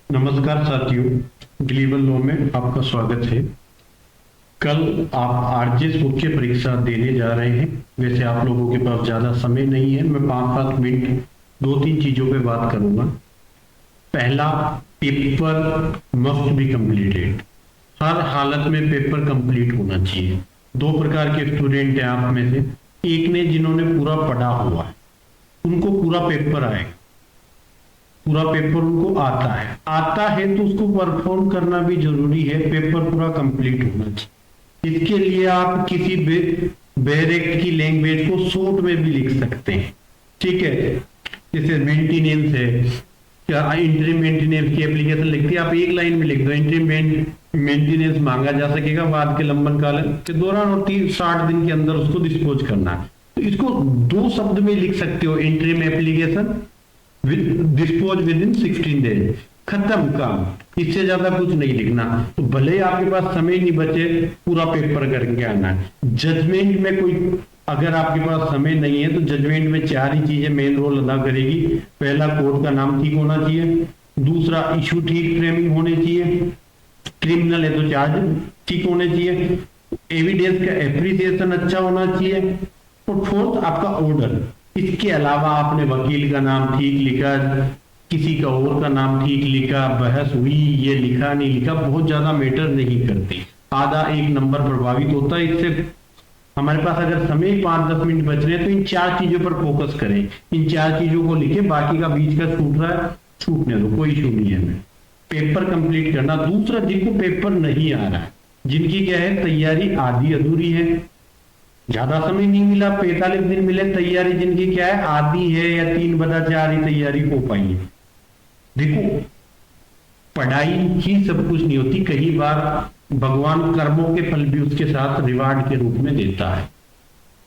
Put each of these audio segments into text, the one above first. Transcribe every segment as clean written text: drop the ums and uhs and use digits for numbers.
नमस्कार साथियों, global law में आपका स्वागत है। कल आप आरजेएस मुख्य परीक्षा देने जा रहे हैं। वैसे आप लोगों के पास ज़्यादा समय नहीं है। मैं 5-7 मिनट दो तीन चीज़ों पे बात करूंगा। पहला, पेपर मस्ट बी कंप्लीटेड। हर हालत में पेपर कंप्लीट होना चाहिए। दो प्रकार के स्टूडेंट हैं आप में से। एक ने जिन्होंने पूरा पढ़ा हुआ है, उनको पूरा पेपर आएगा, पूरा पेपर उनको आता है तो उसको परफॉर्म करना भी जरूरी है। पेपर पूरा कंप्लीट होना चाहिए। इसके लिए आप किसी डायरेक्ट की लैंग्वेज को शॉर्ट में भी लिख सकते हैं, ठीक है। जैसे मेंटेनेंस है, क्या इंट्री मेंटेनेंस की एप्लीकेशन लिखती है, आप एक लाइन में लिख दो, इंट्री मेंटेनेंस मांगा जा सकेगा बाद के लंबन काल के दौरान और 60 दिन के अंदर उसको डिस्पोज करना है। तो इसको दो शब्द में लिख सकते हो, interim application dispose with in 16 days, खत्म काम। इससे ज्यादा कुछ नहीं लिखना। तो भले ही आपके पास समय नहीं बचे, पूरा पेपर करके आना है। जजमेंट में कोई, अगर आपके पास समय नहीं है तो जजमेंट में 4 ही चीजें मेन रोल अदा करेगी। पहला, कोर्ट का नाम ठीक होना चाहिए। दूसरा, इशू ठीक फ्रेमिंग होनी चाहिए। क्रिमिनल है तो चार्ज ठीक होने चाहिए। एविडेंस का एप्रिसिएशन अच्छा होना चाहिए। और फोर्थ, आपका ऑर्डर। इसके अलावा आपने वकील का नाम ठीक लिखा, किसी का और का नाम ठीक लिखा, बहस हुई, ये लिखा नहीं लिखा, बहुत ज्यादा मैटर नहीं करती। आधा 1 नंबर प्रभावित होता है इससे। हमारे पास अगर समय 5-10 मिनट बच रहे हैं तो इन 4 चीजों पर फोकस करें। इन 4 चीजों को लिखे, बाकी का बीच का छूट रहा है छूटने दो, कोई इशू नहीं है। पेपर कंप्लीट करना। दूसरा, जिनको पेपर नहीं आ रहा है, जिनकी क्या है, तैयारी आधी अधूरी है, ज्यादा समय नहीं मिला, 45 दिन मिले, तैयारी जिनकी क्या है, आधी है या 3/4 ही तैयारी हो पाई है। देखो, पढ़ाई ही सब कुछ नहीं होती। कई बार भगवान कर्मों के फल भी उसके साथ रिवार्ड के रूप में देता है।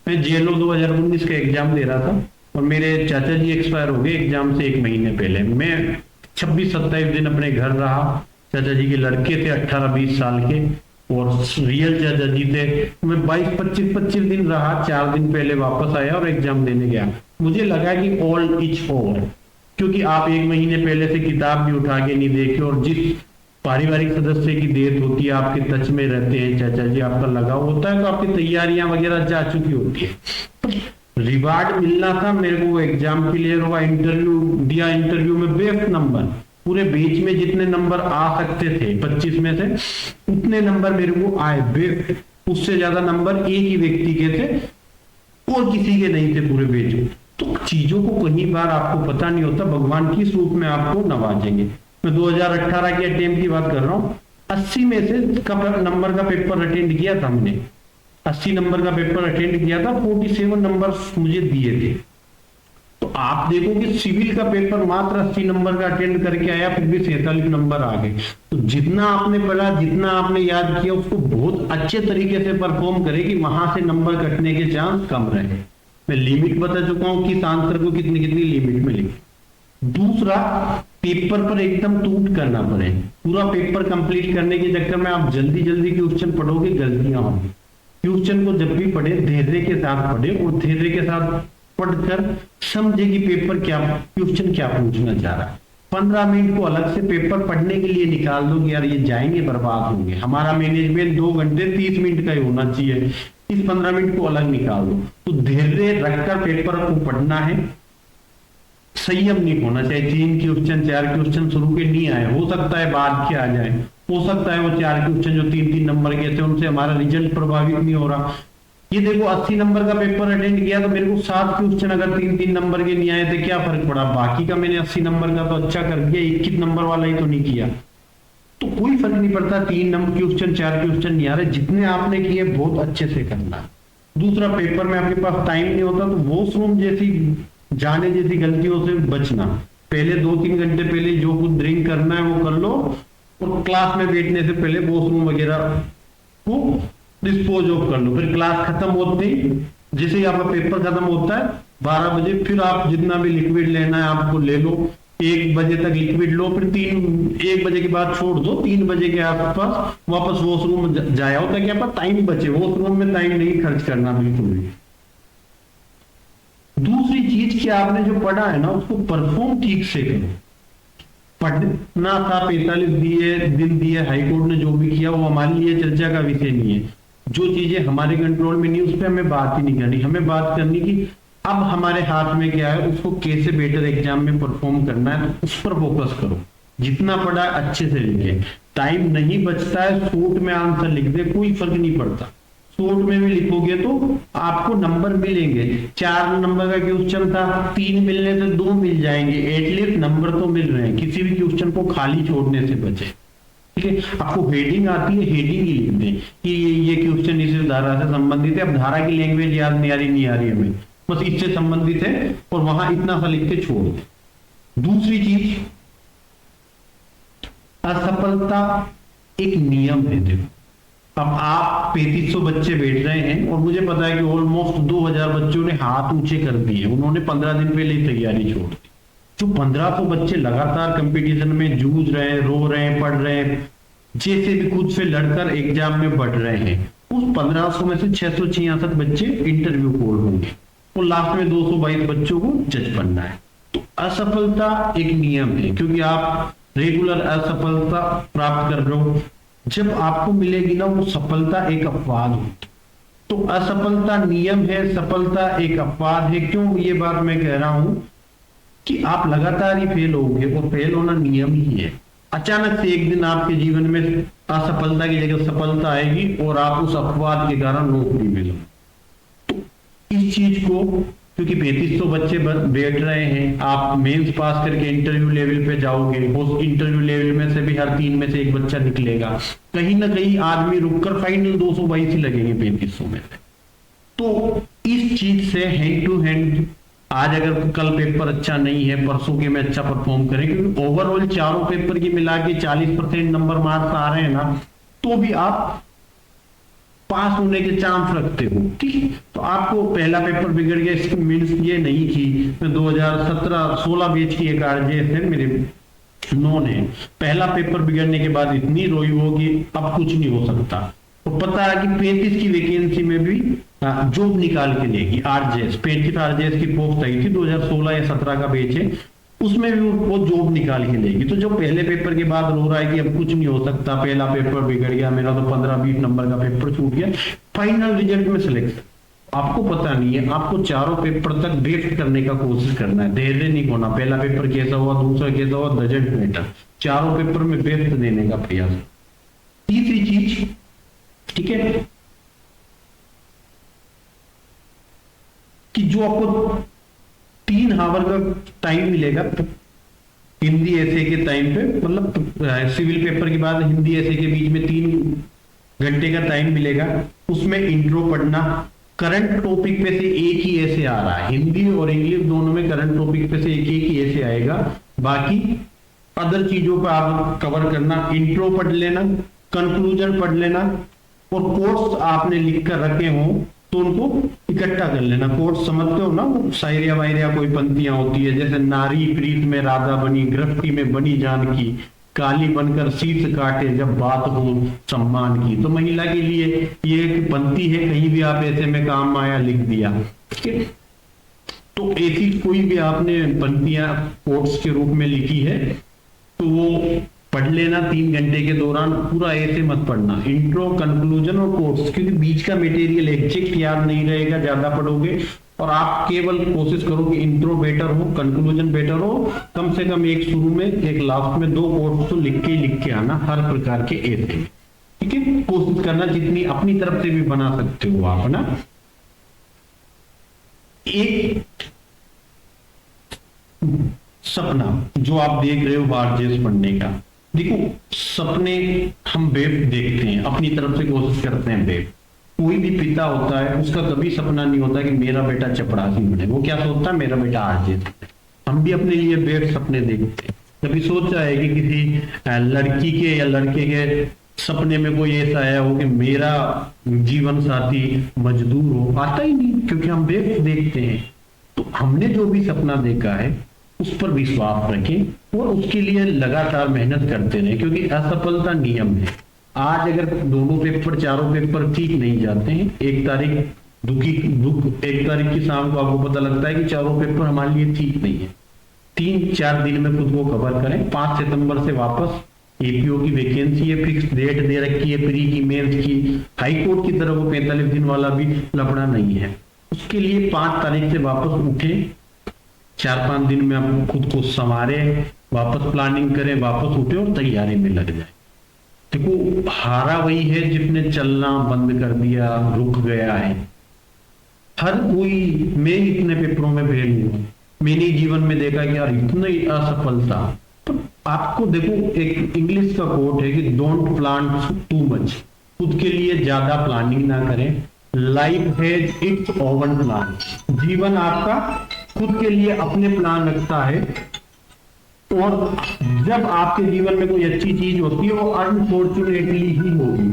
मैं जेएलओ 2019 का एग्जाम दे रहा था और मेरे चाचा जी एक्सपायर हो गए एग्जाम से 1 महीने पहले। मैं 26-27 दिन अपने घर रहा। चाचा जी के लड़के थे 18-20 साल के और रियल चाचा जी थे। मैं 22-25 दिन रहा, 4 दिन पहले वापस आया और एग्जाम देने गया। मुझे लगा कि ऑल इज ओवर, क्योंकि आप 1 महीने पहले से किताब भी उठा के नहीं देखे और जिस पारिवारिक सदस्य की डेथ होती है, आपके टच में रहते हैं चाचा जी, आपका लगाव होता है, तो आपकी तैयारियां वगैरह जा चुकी होती है। रिवार्ड मिलना था मेरे को, वो एग्जाम क्लियर हुआ, इंटरव्यू दिया, इंटरव्यू में बेस्ट नंबर, पूरे बीच में जितने नंबर आ सकते थे 25 में से उतने नंबर मेरे को आए बेस्ट। उससे ज्यादा नंबर एक ही व्यक्ति के थे और किसी के नहीं थे पूरे बीच में। तो चीजों को कई बार आपको पता नहीं होता, भगवान किस रूप में आपको नवाजेंगे। मैं 2018 के अटेम्प्ट की बात कर रहा हूँ। 80 में से नंबर का पेपर अटेंड किया था मैंने, 80 नंबर का पेपर अटेंड किया था, 47 नंबर मुझे दिए थे। तो आप देखो कि सिविल का पेपर मात्र 80 नंबर का अटेंड करके आया, फिर भी 47 नंबर आ गए। तो जितना आपने पढ़ा, जितना आपने याद किया, उसको बहुत अच्छे तरीके से परफॉर्म करे कि वहां से नंबर कटने के चांस कम रहे। मैं लिमिट बता चुका हूं कि आंसर को कितनी कितनी लिमिट में लिखे। दूसरा, पेपर पर एकदम टूट करना पड़े। पूरा पेपर कंप्लीट करने के चक्कर में आप जल्दी जल्दी क्वेश्चन पढ़ोगे, गलतियां होंगी। क्वेश्चन को जब भी पढ़े, धैर्य के साथ पढ़े और धैर्य के साथ पढ़कर समझे कि पेपर क्या, क्वेश्चन क्या पूछना चाह रहा है। 15 मिनट को अलग से पेपर पढ़ने के लिए निकाल दो कि यार ये जाएंगे, बर्बाद होंगे। हमारा मैनेजमेंट 2 घंटे 30 मिनट का ही होना चाहिए, इस 15 मिनट को अलग निकाल दो। तो धैर्य रखकर पेपर को पढ़ना है। संयम नहीं होना चाहिए। 3 क्वेश्चन 4 क्वेश्चन शुरू के नहीं आए, हो सकता है बाद के आ जाए, हो सकता है वो 4 क्वेश्चन जो 3-3 नंबर के थे उनसे हमारा रिजल्ट प्रभावित नहीं हो रहा। ये देखो, 80 नंबर का पेपर अटेंड किया तो मेरे को 7 क्वेश्चन अगर 3-3 नंबर के नहीं आए थे, क्या फर्क पड़ा? बाकी का मैंने 80 नंबर का तो अच्छा कर दिया, 21 नंबर वाला ही तो नहीं किया। तो कोई फर्क नहीं पड़ता 3 नंबर क्वेश्चन 4 क्वेश्चन नहीं आ रहे, जितने आपने किए बहुत अच्छे से करना। दूसरा, पेपर में आपके पास टाइम नहीं होता तो वॉशरूम जैसी जाने जैसी गलतियों से बचना। पहले 2-3 घंटे पहले जो कुछ ड्रिंक करना है वो कर लो और क्लास में बैठने से पहले वॉशरूम वगैरह को डिस्पोज ऑफ कर लो। फिर क्लास खत्म होते ही, जैसे ही आपका पेपर खत्म होता है 12 बजे, फिर आप जितना भी लिक्विड लेना है आपको ले लो। 1 बजे तक लिक्विड लो, फिर 1 बजे के बाद छोड़ दो। 3 बजे के आसपास वापस वॉशरूम जाया हो ताकि आपका टाइम बचे। वॉशरूम में टाइम नहीं खर्च करना बिल्कुल भी। दूसरी चीज कि आपने जो पढ़ा है ना उसको परफॉर्म ठीक से करो। पढ़ना था, 45 दिन दिए हाईकोर्ट ने, जो भी किया वो हमारे लिए चर्चा का विषय नहीं है। जो चीजें हमारे कंट्रोल में नहीं, उस पर हमें बात ही नहीं करनी। हमें बात करनी कि अब हमारे हाथ में क्या है, उसको कैसे बेटर एग्जाम में परफॉर्म करना है, तो उस पर फोकस करो। जितना पढ़ा अच्छे से लिखे, टाइम नहीं बचता है, शॉर्ट में आंसर लिख दे, कोई फर्क नहीं पड़ता। शॉर्ट में भी लिखोगे तो आपको नंबर मिलेंगे। 4 नंबर का क्वेश्चन था, 3 मिलने से 2 मिल जाएंगे, एटलीस्ट नंबर तो मिल रहे हैं। किसी भी क्वेश्चन को खाली छोड़ने से बचे। ठीक है, आपको हेडिंग आती है, हेडिंग ही लिख दें कि ये क्वेश्चन इस धारा से संबंधित है। अब धारा की लैंग्वेज याद नहीं आ रही हमें, बस इससे संबंधित है, और वहां इतना सा लिख के छोड़ दें। दूसरी चीज, असफलता एक नियम है। देखो, अब आप 3500 बच्चे बैठ रहे हैं, और मुझे पता है कि ऑलमोस्ट 2000 बच्चों ने हाथ ऊंचे कर दिए, उन्होंने 15 दिन पहले ही तैयारी छोड़ दी। जो 1500 बच्चे लगातार कंपटीशन में जूझ रहे हैं, रो रहे हैं, पढ़ रहे हैं, जैसे भी खुद से लड़कर एग्जाम में बढ़ रहे हैं, उस 1500 में से 666 बच्चे इंटरव्यू कॉल होंगे, और लास्ट में 222 बच्चों को जज बनना है। तो असफलता एक नियम है, क्योंकि आप रेगुलर असफलता प्राप्त कर रहे हो। जब आपको मिलेगी ना वो सफलता, एक अपवाद होती। तो असफलता नियम है, सफलता एक अपवाद है। क्यों ये बात मैं कह रहा हूं कि आप लगातार ही फेल होगे, और फेल होना नियम ही है। अचानक से एक दिन आपके जीवन में असफलता की जगह सफलता आएगी, और आप उस अपवाद के कारण नौकरी मिलोगे। तो इस चीज को, क्योंकि 3500 बच्चे बैठ रहे हैं, आप मेंस पास करके इंटरव्यू लेवल पे जाओगे, उस इंटरव्यू लेवल में से भी हर 3 में से एक बच्चा निकलेगा। कहीं ना कहीं आदमी रुककर फाइनल 222 ही लगेंगे 3500 में से। तो इस चीज से हैंड टू हैंड, आज अगर कल पेपर अच्छा नहीं है, परसों के में अच्छा परफॉर्म करें, क्योंकि ओवरऑल चारों पेपर की मिला के 40% नंबर मार्क्स आ रहे हैं ना, तो भी आप पास होने के चांस रखते हो। ठीक है, तो आपको पहला पेपर बिगड़ गया, इसकी मीन्स ये नहीं कि मैं 2017-16 बैच की एक आरजेएस है मेरे नोन है, पहला पेपर बिगड़ने के बाद इतनी रोई होगी, अब कुछ नहीं हो सकता। तो पता है कि 35 की वैकेंसी में भी जॉब निकाल के लेगी आरजेएस। 35 आरजेएस की पोस्ट आई थी, 2016 या 17 का बैच है, उसमें भी वो जॉब निकाल के लेगी। तो जो पहले पेपर के बाद रो रहा है कि अब कुछ नहीं हो सकता, पहला पेपर बिगड़ गया मेरा, तो 15-20 नंबर का पेपर छूट गया, फाइनल रिजल्ट में सिलेक्शन आपको पता नहीं है। आपको चारों पेपर तक बेस्ट करने का कोशिश करना है, धैर्य नहीं होना। पहला पेपर कैसा हुआ, दूसरा कैसा हुआ, डजंट मैटर, चारों पेपर में बेस्ट देने का प्रयास। तीसरी चीज, ठीक है, कि जो आपको 3 हावर का टाइम मिलेगा हिंदी ऐसे के टाइम पे, मतलब सिविल पेपर के बाद हिंदी ऐसे के बीच में 3 घंटे का टाइम मिलेगा। उसमें इंट्रो पढ़ना, करंट टॉपिक पे से एक ही ऐसे आ रहा है, हिंदी और इंग्लिश दोनों में करंट टॉपिक पे से एक ही ऐसे आएगा, बाकी अदर चीजों पर आप कवर करना। इंट्रो पढ़ लेना, कंक्लूजन पढ़ लेना, और कोर्स आपने लिख कर रखे हो तो उनको इकट्ठा कर लेना। कोर्स समझते हो ना, वो शायरिया वायरिया कोई पंक्तियां होती है, जैसे नारी प्रीत में राधा बनी, गृहस्थी में बनी जानकी, काली बनकर शीश काटे जब बात हो सम्मान की। तो महिला के लिए ये एक पंक्ति है, कहीं भी आप ऐसे में काम आया लिख दिया। ठीक है, तो ऐसी कोई भी आपने पंक्तियां कोर्स के रूप में लिखी है तो वो पढ़ लेना 3 घंटे के दौरान। पूरा ऐसे मत पढ़ना, इंट्रो, कंक्लूजन और कोर्स, क्योंकि बीच का मटेरियल एग्जैक्ट याद नहीं रहेगा ज्यादा पढ़ोगे। और आप केवल कोशिश करो कि इंट्रो बेटर हो, कंक्लूजन बेटर हो, कम से कम एक शुरू में एक लास्ट में 2 कोर्स तो लिख के आना हर प्रकार के ऐसे। ठीक है, कोशिश करना जितनी अपनी तरफ से भी बना सकते हो आप ना। एक सपना जो आप देख रहे हो आरजेएस पढ़ने का, देखो सपने हम बेब देखते हैं, अपनी तरफ से कोशिश करते हैं बेब। कोई भी पिता होता है उसका कभी सपना नहीं होता कि मेरा बेटा चपरासी बने, वो क्या सोचता है मेरा बेटा आरजेएस। हम भी अपने लिए बेब सपने देखते हैं। कभी सोचा है कि किसी लड़की के या लड़के के सपने में कोई ऐसा आया हो कि मेरा जीवन साथी मजदूर हो? आता ही नहीं, क्योंकि हम बेब देखते हैं। तो हमने जो भी सपना देखा है उस पर विश्वास रखें और उसके लिए लगातार मेहनत करते रहें, क्योंकि असफलता नियम है। आज अगर दोनों पेपर, चारों पेपर ठीक नहीं जाते हैं, एक तारीख एक तारीख की शाम को आपको पता लगता है कि चारों पेपर हमारे लिए ठीक नहीं है, 3-4 दिन में खुद को कवर करें। 5 सितंबर से वापस एपीओ की वैकेंसी है, फिक्स डेट दे रखी है प्री की मेंस की। हाई कोर्ट की तरफ वो 45 दिन वाला भी लफड़ा नहीं है। उसके लिए 5 तारीख से वापस उठे, 4-5 दिन में आप खुद को संवारे, वापस प्लानिंग करें, वापस उठे और तैयारी में लग जाए। देखो हारा वही है जिसने चलना बंद कर दिया, रुक गया है। हर कोई, मैं इतने पेपरों में फेल हुआ, मैंने जीवन में देखा कि यार इतनी असफलता। तो आपको देखो एक इंग्लिश का कोट है कि डोंट प्लान टू मच, खुद के लिए ज्यादा प्लानिंग ना करें। Life has its oven plan, जीवन आपका खुद के लिए अपने प्लान रखता है। और जब आपके जीवन में कोई अच्छी चीज होती है वो अनफॉर्चुनेटली ही होगी।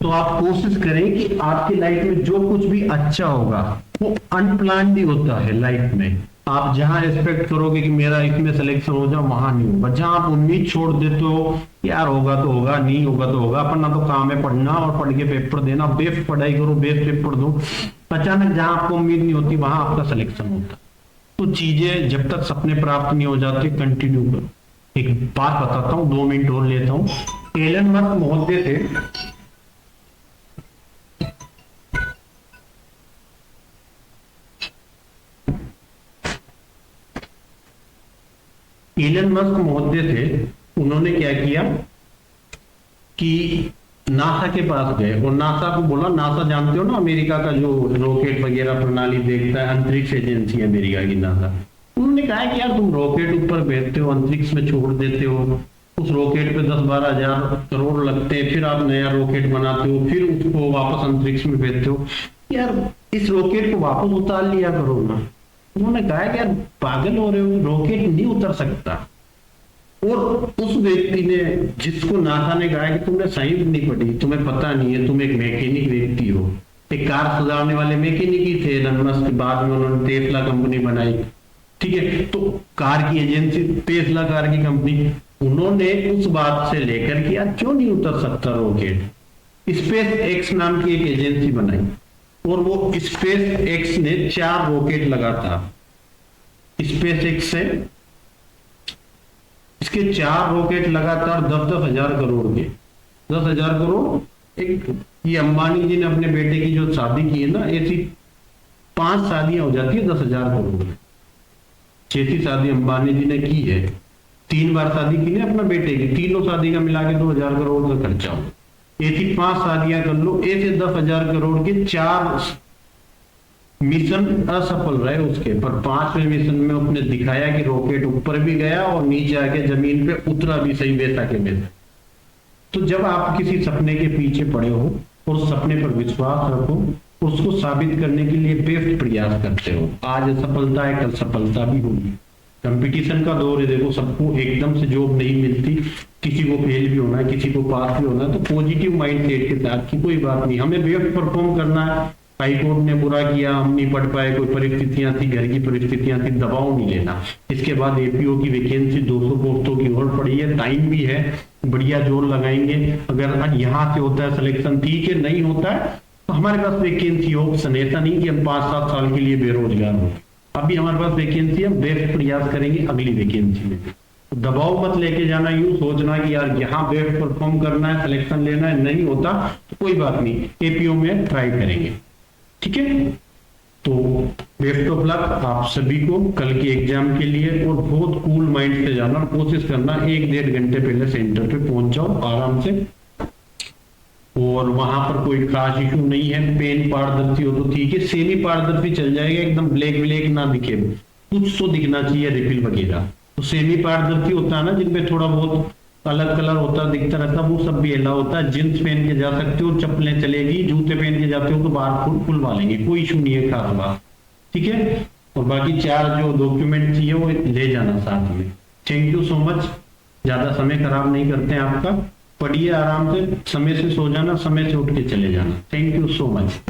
तो आप कोशिश करें कि आपकी लाइफ में जो कुछ भी अच्छा होगा वो अनप्लान भी होता है लाइफ में। आप जहां एक्सपेक्ट करोगे कि मेरा इसमें सिलेक्शन हो जाए, वहां नहीं होगा। जहां आप उम्मीद छोड़ देते हो यार होगा तो होगा, नहीं होगा तो होगा, अपना तो काम है पढ़ना और पढ़ के पेपर देना, बेस्ट पढ़ाई करो, बेस्ट पेपर दो, अचानक जहां आपको उम्मीद नहीं होती वहां आपका सिलेक्शन होता। तो चीजें जब तक सपने प्राप्त नहीं हो जाते कंटिन्यू करो। एक बात बताता हूँ, 2 मिनट और लेता हूँ। एलन मस्क महोदय थे, एलन मस्क महोदय थे, उन्होंने क्या किया कि नासा के पास गए और नासा को बोला, नासा जानते हो ना अमेरिका का जो रॉकेट वगैरह प्रणाली देखता है, अंतरिक्ष एजेंसी है अमेरिका की नासा। उन्होंने कहा कि यार तुम रॉकेट ऊपर भेजते हो, अंतरिक्ष में छोड़ देते हो, उस रॉकेट पे 10-12 हजार करोड़ लगते हैं, फिर आप नया रॉकेट बनाते हो, फिर उसको वापस अंतरिक्ष में भेजते हो, यार इस रॉकेट को वापस उतार लिया करो ना। उन्होंने कहा कि यार पागल हो रहे हो, रॉकेट नहीं उतर सकता। और उस व्यक्ति ने, जिसको नासा ने कहा कि तुमने साइंस नहीं पढ़ी, तुम्हें पता नहीं है, तुम एक मैकेनिक व्यक्ति हो, एक कार सुधारने वाले मैकेनिक ही थे एलन मस्क। बाद में उन्होंने टेस्ला कंपनी बनाई, ठीक है, तो कार की एजेंसी टेस्ला कार की कंपनी। उन्होंने उस बात से लेकर कि यार क्यों नहीं उतर सकता रॉकेट, स्पेस एक्स नाम की एक एजेंसी बनाई और वो स्पेस एक्स ने 4 रॉकेट लगा था। स्पेस एक्स से इसके 4 रॉकेट लगातार 10-10 हजार करोड़ के, 10,000 करोड़। एक ये अंबानी जी ने अपने बेटे की जो शादी की है ना, ऐसी 5 शादियां हो जाती है 10,000 करोड़ में। 6 शादी अंबानी जी ने की है, 3 बार शादी की है अपने बेटे की, तीनों शादी का मिला के 2,000 करोड़ का खर्चा हो। ऐसी 5 शादियां कर लो, ऐसे 10,000 करोड़ के 4 मिशन असफल रहे उसके, पर 5वें मिशन में उसने दिखाया कि रॉकेट ऊपर भी गया और नीचे आके जमीन पे उतरा भी सही वैसा के वैसा। तो जब आप किसी सपने के पीछे पड़े हो और सपने पर विश्वास रखो, उसको साबित करने के लिए बेस्ट प्रयास करते हो, आज सफलता है कल सफलता भी होगी। कंपटीशन का दौर है, देखो सबको एकदम से जॉब नहीं मिलती, किसी को फेल भी होना है, किसी को पास भी होना है। तो पॉजिटिव माइंड सेट के साथ कि कोई बात नहीं, हमें बेस्ट परफॉर्म करना है। हाई कोर्ट ने बुरा किया, हम नहीं पढ़ पाए, कोई परिस्थितियां थी, घर की परिस्थितियां थी, दबाव नहीं लेना। इसके बाद एपीओ की वैकेंसी 200 पोस्टों की और पड़ी है, टाइम भी है, बढ़िया जोर लगाएंगे। अगर यहाँ से होता है सिलेक्शन ठीक है, नहीं होता है तो हमारे पास वैकेंसी ऑप्शन, ऐसा नहीं कि हम 5-7 साल के लिए बेरोजगार हो। अभी हमारे पास वैकेंसी, हम बेस्ट प्रयास करेंगे अगली वैकेंसी में। तो दबाव मत लेके जाना, यूं सोचना कि यार यहाँ बेस्ट परफॉर्म करना है, सिलेक्शन लेना है, नहीं होता तो कोई बात नहीं, एपीओ में ट्राई करेंगे, ठीक है। तो बेस्ट ऑफ लक आप सभी को कल के एग्जाम के लिए, और बहुत कूल माइंड से जाना, कोशिश करना 1-1.5 घंटे पहले सेंटर पे पहुंच जाओ आराम से। और वहां पर कोई खास इशू नहीं है, पेन पारदर्शी हो तो ठीक है, सेमी पारदर्शी चल जाएगा, एकदम ब्लैक ब्लैक ना दिखे, कुछ तो दिखना चाहिए रिफिल वगैरह। तो सेमी पारदर्शी होता है ना, जिनपे थोड़ा बहुत अलग कलर होता है, दिखता रहता है, वो सब भी अलाउ होता है। जींस पहन के जा सकते हो, चप्पलें चलेगी, जूते पहन के जाते हो तो बाहर खुलवा लेंगे, कोई इशू नहीं है खास बात, ठीक है। और बाकी 4 जो डॉक्यूमेंट चाहिए वो ले जाना साथ में। थैंक यू सो मच, ज्यादा समय खराब नहीं करते हैं आपका, पढ़िए आराम से, समय से सो जाना, समय से उठ के चले जाना। Thank you so much.